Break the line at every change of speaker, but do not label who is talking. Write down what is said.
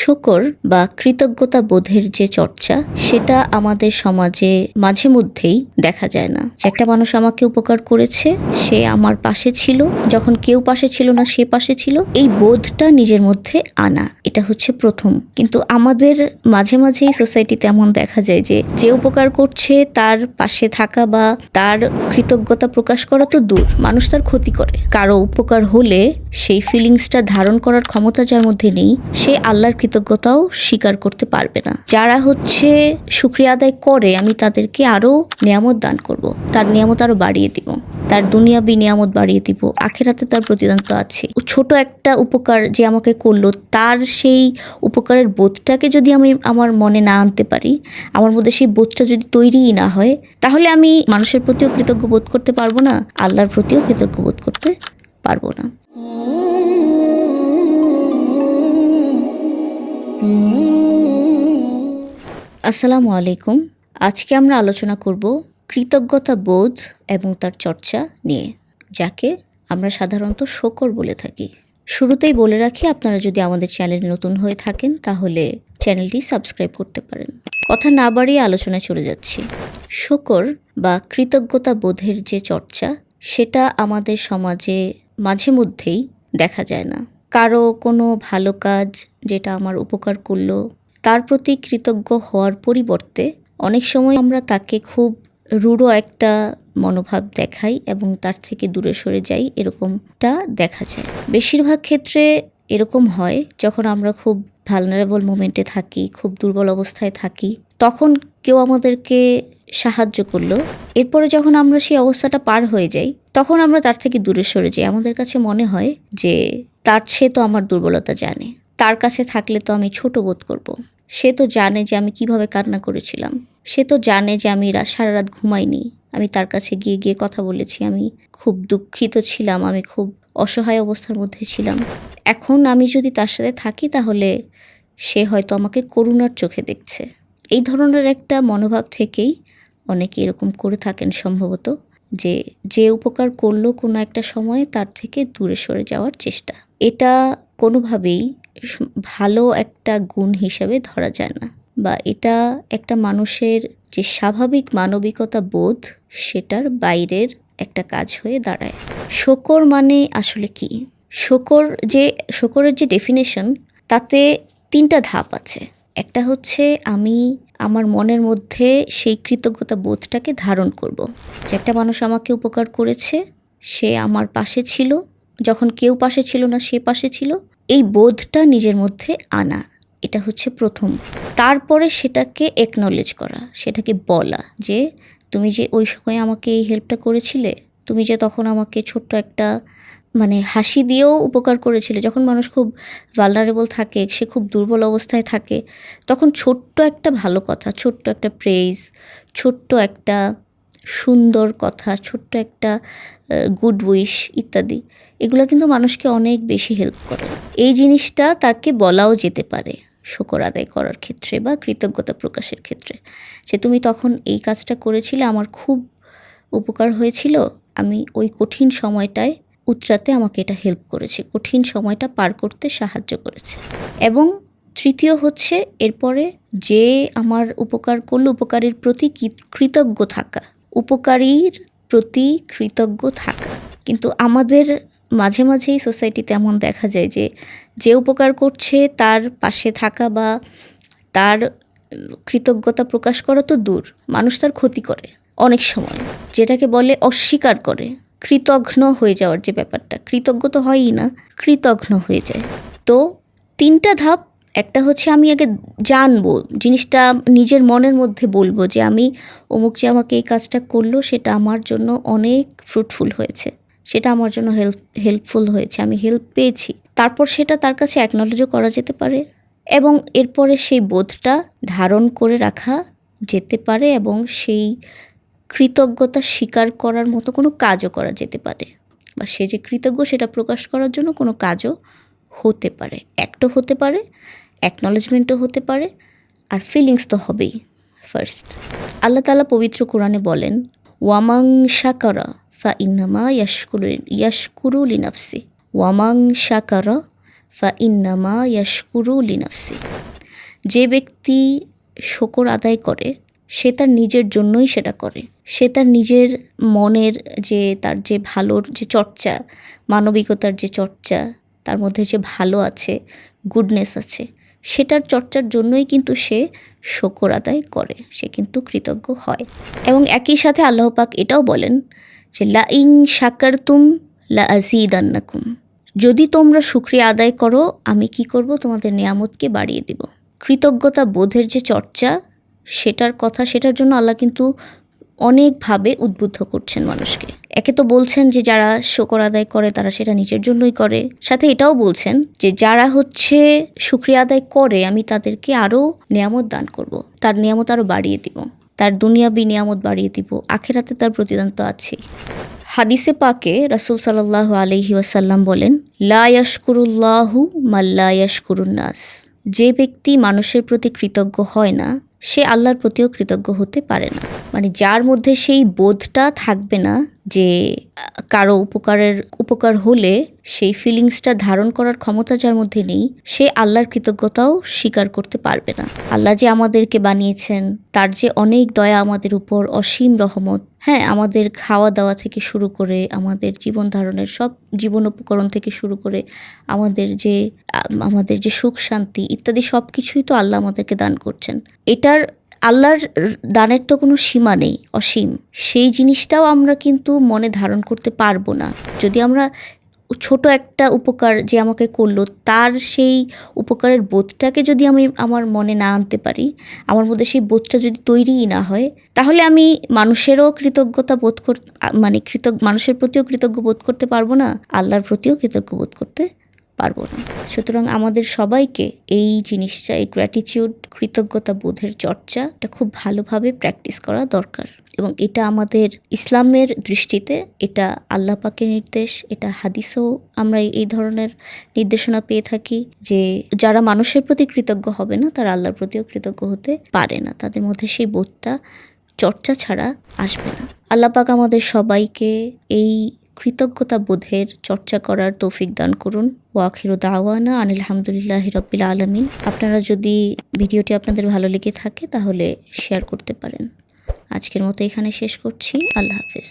শকর বা কৃতজ্ঞতা বোধের যে চর্চা সেটা আমাদের সমাজে মাঝে মধ্যেই দেখা যায় না। একটা মানুষ আমাকে উপকার করেছে, সে আমার পাশে ছিল, যখন কেউ পাশে ছিল না সে পাশে ছিল, এই বোধটা নিজের মধ্যে আনা, এটা হচ্ছে প্রথম। কিন্তু আমাদের মাঝে মাঝেই সোসাইটিতে এমন দেখা যায় যে যে উপকার করছে তার পাশে থাকা বা তার কৃতজ্ঞতা প্রকাশ করা তো দূর, মানুষ তার ক্ষতি করে। কারো উপকার হলে সেই ফিলিংসটা ধারণ করার ক্ষমতা যার মধ্যে নেই, সে আল্লাহর কৃতজ্ঞতাও স্বীকার করতে পারবে না। যারা হচ্ছে শুকরিয়া আদায় করে, আমি তাদেরকে আরো নিয়ামত দান করব, তার নিয়ামত আরো বাড়িয়ে দিব, তার দুনিয়াবি নিয়ামত বাড়িয়ে দিব, আখিরাতে তার প্রতিদান তো আছে। ছোট একটা উপকার যে আমাকে করলো, তার সেই উপকারের বোধটাকে যদি আমি আমার মনে না আনতে পারি, আমার মধ্যে সেই বোধটা যদি তৈরিই না হয়, তাহলে আমি মানুষের প্রতিও কৃতজ্ঞ বোধ করতে পারবো না, আল্লাহর প্রতিও কৃতজ্ঞ বোধ করতে পারবো না। আসসালামু আলাইকুম। আজকে আমরা আলোচনা করব কৃতজ্ঞতা বোধ এবং তার চর্চা নিয়ে, যাকে আমরা সাধারণত শকর বলে থাকি। শুরুতেই বলে রাখি, আপনারা যদি আমাদের চ্যানেলে নতুন হয়ে থাকেন তাহলে চ্যানেলটি সাবস্ক্রাইব করতে পারেন। কথা না বাড়িয়ে আলোচনায় চলে যাচ্ছি। শকর বা কৃতজ্ঞতা বোধের যে চর্চা সেটা আমাদের সমাজে মাঝে মধ্যেই দেখা যায় না। কারো কোনো ভালো কাজ যেটা আমার উপকার করলো, তার প্রতি কৃতজ্ঞ হওয়ার পরিবর্তে অনেক সময় আমরা তাকে খুব রূঢ় একটা মনোভাব দেখাই এবং তার থেকে দূরে সরে যাই, এরকমটা দেখা যায়। বেশিরভাগ ক্ষেত্রে এরকম হয় যখন আমরা খুব ভালনারেবল মোমেন্টে থাকি, খুব দুর্বল অবস্থায় থাকি, তখন কেউ আমাদেরকে সাহায্য করলো, এরপরে যখন আমরা সেই অবস্থাটা পার হয়ে যাই, তখন আমরা তার থেকে দূরে সরে যাই। আমাদের কাছে মনে হয় যে সে তো আমার দুর্বলতা জানে, তার কাছে থাকলে তো আমি ছোট বোধ করব, সে তো জানে যে আমি কিভাবে কান্না করেছিলাম, সে তো জানে যে আমি সারা রাত ঘুমাইনি, আমি তার কাছে গিয়ে গিয়ে কথা বলেছি, আমি খুব দুঃখিত ছিলাম, আমি খুব অসহায় অবস্থার মধ্যে ছিলাম। এখন আমি যদি তার সাথে থাকি তাহলে সে হয়তো আমাকে করুণার চোখে দেখছে। এই ধরনের একটা মনোভাব থেকেই অনেকে এরকম করে থাকেন সম্ভবত, যে উপকার করলো কোনো একটা সময়ে তার থেকে দূরে সরে যাওয়ার চেষ্টা। এটা কোনোভাবেই ভালো একটা গুণ হিসাবে ধরা যায় না, বা এটা একটা মানুষের যে স্বাভাবিক মানবিকতা বোধ সেটার বাইরের একটা কাজ হয়ে দাঁড়ায়। শকর মানে আসলে কি? শকরের যে ডেফিনেশন, তাতে 3টা ধাপ আছে। একটা হচ্ছে আমি আমার মনের মধ্যে সেই কৃতজ্ঞতা বোধটাকে ধারণ করব, যে একটা মানুষ আমাকে উপকার করেছে, সে আমার পাশে ছিল, যখন কেউ পাশে ছিল না সে পাশে ছিল, এই বোধটা নিজের মধ্যে আনা, এটা হচ্ছে প্রথম। তারপরে সেটাকে একনলেজ করা, সেটাকে বলা যে তুমি যে ওই সময় আমাকে এই হেল্পটা করেছিলে, তুমি যে তখন আমাকে ছোট্ট একটা হাসি দিয়েও উপকার করেছিলে। যখন মানুষ খুব ভালনারেবল থাকে, সে খুব দুর্বল অবস্থায় থাকে, তখন ছোট্ট একটা ভালো কথা, ছোট্ট একটা প্রেইজ, ছোট্ট একটা সুন্দর কথা, ছোট্ট একটা গুড উইশ ইত্যাদি, এগুলো কিন্তু মানুষকে অনেক বেশি হেল্প করে। এই জিনিসটা তাকে বলাও যেতে পারে শকর আদায় করার ক্ষেত্রে বা কৃতজ্ঞতা প্রকাশের ক্ষেত্রে, যে তুমি তখন এই কাজটা করেছিলে, আমার খুব উপকার হয়েছিল, আমি ওই কঠিন সময়টায় উতরাতে আমাকে এটা হেল্প করেছে, কঠিন সময়টা পার করতে সাহায্য করেছে। এবং তৃতীয় হচ্ছে এরপরে যে আমার উপকার করলো, উপকারীর প্রতি কৃতজ্ঞ থাকা, উপকারীর প্রতি কৃতজ্ঞ থাকা। কিন্তু আমাদের মাঝে মাঝেই সোসাইটিতে এমন দেখা যায় যে উপকার করছে তার পাশে থাকা বা তার কৃতজ্ঞতা প্রকাশ করা তো দূর, মানুষ তার ক্ষতি করে অনেক সময়, যেটাকে বলে অস্বীকার করে। কৃতঘ্ন হয়ে যাওয়ার যে ব্যাপারটা, কৃতজ্ঞ তো হয়ই না, কৃতঘ্ন হয়ে যায়। তো 3টা ধাপ। একটা হচ্ছে আমি আগে জানবো জিনিসটা, নিজের মনের মধ্যে বলবো যে আমি অমুক যে আমাকে এই কাজটা করলো সেটা আমার জন্য অনেক ফ্রুটফুল হয়েছে, সেটা আমার জন্য হেল্পফুল হয়েছে, আমি হেল্প পেয়েছি। তারপর সেটা তার কাছে অ্যাকনলেজও করা যেতে পারে এবং এরপরে সেই বোধটা ধারণ করে রাখা যেতে পারে এবং সেই কৃতজ্ঞতা স্বীকার করার মতো কোনো কাজও করা যেতে পারে, বা সে যে কৃতজ্ঞ সেটা প্রকাশ করার জন্য কোনো কাজও হতে পারে, অ্যাক্টও হতে পারে, অ্যাকনলেজমেন্টও হতে পারে, আর ফিলিংস তো হবেই ফার্স্ট। আল্লাহ তাআলা পবিত্র কোরআনে বলেন, ওয়ামাং শাকারা ফা ইন্নামা ইয়াশকুরু লিনাফসি, ওয়ামাং শাকারা ফা ইন্নামা ইয়াশকুরু লিনাফসি। যে ব্যক্তি শুকর আদায় করে সে তার নিজের জন্যই সেটা করে। সে তার নিজের মনের তার যে ভালোর যে চর্চা, মানবিকতার যে চর্চা, তার মধ্যে যে ভালো আছে, গুডনেস আছে, সেটার চর্চার জন্যই কিন্তু সে শুকর আদায় করে, সে কিন্তু কৃতজ্ঞ হয়। এবং একই সাথে আল্লাহ পাক এটাও বলেন যে লা ইন শাকারতুম লা আযীদান্নাকুম, যদি তোমরা শুকরিয়া আদায় করো আমি কি করব, তোমাদের নিয়ামতকে বাড়িয়ে দিব। কৃতজ্ঞতা বোধের যে চর্চা সেটার জন্য আল্লাহ কিন্তু অনেকভাবে উদ্বুদ্ধ করছেন মানুষকে। একে তো বলছেন যে যারা শুকর আদায় করে তারা সেটা নিজের জন্যই করে, সাথে এটাও বলছেন যে যারা শুকরিয়া আদায় করে আমি তাদেরকে আরও নিয়ামত দান করব, তার নিয়ামত আরও বাড়িয়ে দিব, তার দুনিয়াবি নিয়ামত বাড়িয়ে দিব, আখিরাতে তার প্রতিদান তো আছেই। হাদিসে পাকে রাসূল সাল্লাল্লাহু আলাইহি ওয়াসাল্লাম বলেন, লা ইয়াশকুরুল্লাহু মাল্লা ইয়াশকুরুন নাস, যে ব্যক্তি মানুষের প্রতি কৃতজ্ঞ হয় না সে আল্লাহর প্রতিও কৃতজ্ঞ হতে পারে না। মানে যার মধ্যে সেই বোধটা থাকবে না যে কারো উপকার হলে সেই ফিলিংসটা ধারণ করার ক্ষমতা যার মধ্যে নেই, সে আল্লাহর কৃতজ্ঞতাও স্বীকার করতে পারবে না। আল্লাহ যে আমাদেরকে বানিয়েছেন, তার যে অনেক দয়া আমাদের উপর, অসীম রহমত, হ্যাঁ, আমাদের খাওয়া দাওয়া থেকে শুরু করে আমাদের জীবন ধারণের সব জীবন উপকরণ থেকে শুরু করে আমাদের যে সুখ শান্তি ইত্যাদি সব কিছুই তো আল্লাহ আমাদেরকে দান করছেন। এটার আল্লাহর দানের তো কোনো সীমা নেই, অসীম। সেই জিনিসটাও আমরা কিন্তু মনে ধারণ করতে পারবো না যদি আমরা ছোট একটা উপকার যে আমাকে করলো তার সেই উপকারের বোধটাকে যদি আমি আমার মনে না আনতে পারি, আমার মধ্যে সেই বোধটা যদি তৈরিই না হয়, তাহলে আমি মানুষেরও কৃতজ্ঞতা বোধ মানুষের প্রতিও কৃতজ্ঞ বোধ করতে পারবো না, আল্লাহর প্রতিও কৃতজ্ঞ বোধ করতে পারবো না। সুতরাং আমাদের সবাইকে এই জিনিসটা, এই গ্র্যাটিটিউড, কৃতজ্ঞতা বোধের চর্চাটা খুব ভালোভাবে প্র্যাকটিস করা দরকার। এবং এটা আমাদের ইসলামের দৃষ্টিতে এটা আল্লাহ পাকের নির্দেশ, এটা হাদিসেও আমরা এই ধরনের নির্দেশনা পেয়ে থাকি যে যারা মানুষের প্রতি কৃতজ্ঞ হবে না তারা আল্লাহর প্রতিও কৃতজ্ঞ হতে পারে না, তাদের মধ্যে সেই বোধটা চর্চা ছাড়া আসবে না। আল্লাহ পাক আমাদের সবাইকে এই কৃতজ্ঞতা বোধের চর্চা করার তৌফিক দান করুন। ওয়া আখিরু দাওয়ানা আনিল হামদুলিল্লাহি রাব্বিল আলামিন। আপনারা যদি ভিডিওটি আপনাদের ভালো লেগে থাকে তাহলে শেয়ার করতে পারেন। আজকের মতো এখানে শেষ করছি। আল্লাহ হাফেজ।